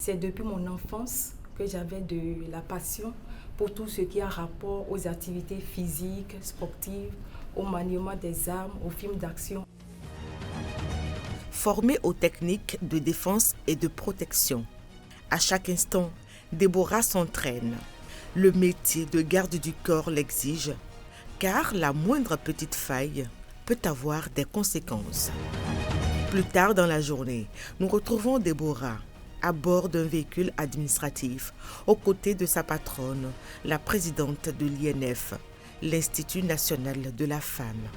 C'est depuis mon enfance que j'avais de la passion pour tout ce qui a rapport aux activités physiques, sportives, au maniement des armes, aux films d'action. Formée aux techniques de défense et de protection, à chaque instant, Déborah s'entraîne. Le métier de garde du corps l'exige, car la moindre petite faille peut avoir des conséquences. Plus tard dans la journée, nous retrouvons Déborah à bord d'un véhicule administratif, aux côtés de sa patronne, la présidente de l'INF, l'Institut national de la femme.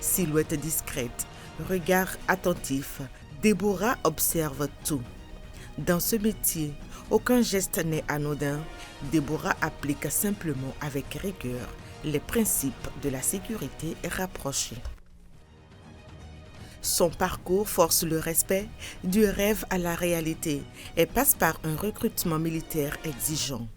Silhouette discrète, regard attentif, Déborah observe tout. Dans ce métier, aucun geste n'est anodin. Déborah applique simplement avec rigueur les principes de la sécurité rapprochée. Son parcours force le respect du rêve à la réalité et passe par un recrutement militaire exigeant.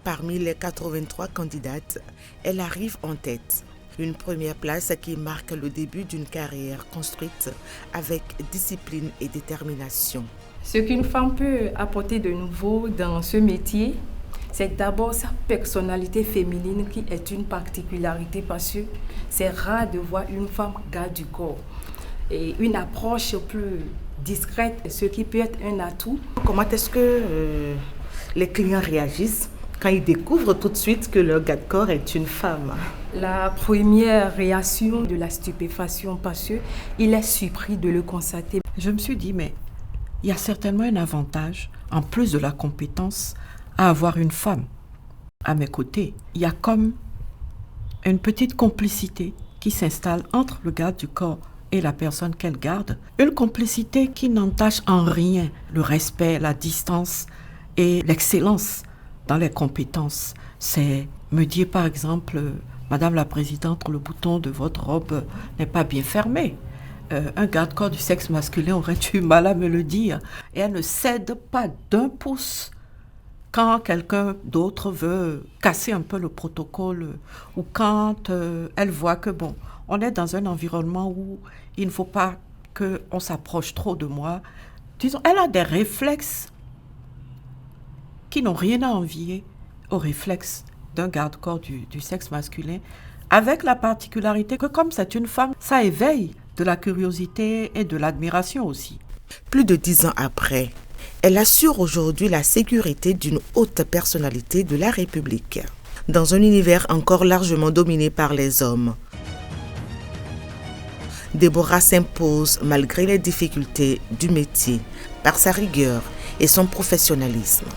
Parmi les 83 candidates, elle arrive en tête. Une première place qui marque le début d'une carrière construite avec discipline et détermination. Ce qu'une femme peut apporter de nouveau dans ce métier, c'est d'abord sa personnalité féminine qui est une particularité parce que c'est rare de voir une femme garde du corps. Et une approche plus discrète, ce qui peut être un atout. Comment est-ce que les clients réagissent quand ils découvrent tout de suite que leur garde-corps est une femme? La première réaction de la stupéfaction parce qu'il est surpris de le constater. Je me suis dit, mais il y a certainement un avantage, en plus de la compétence, à avoir une femme à mes côtés. Il y a comme une petite complicité qui s'installe entre le garde du corps et la personne qu'elle garde. Une complicité qui n'entache en rien le respect, la distance et l'excellence dans les compétences. C'est me dire par exemple, Madame la Présidente, le bouton de votre robe n'est pas bien fermé. Un garde-corps du sexe masculin aurait eu mal à me le dire. Et elle ne cède pas d'un pouce quand quelqu'un d'autre veut casser un peu le protocole ou quand elle voit que bon, on est dans un environnement où il ne faut pas qu'on s'approche trop de moi. Disons, elle a des réflexes qui n'ont rien à envier aux réflexes d'un garde-corps du sexe masculin, avec la particularité que comme c'est une femme, ça éveille de la curiosité et de l'admiration aussi. Plus de 10 ans après, elle assure aujourd'hui la sécurité d'une haute personnalité de la République, dans un univers encore largement dominé par les hommes. Déborah s'impose malgré les difficultés du métier, par sa rigueur et son professionnalisme.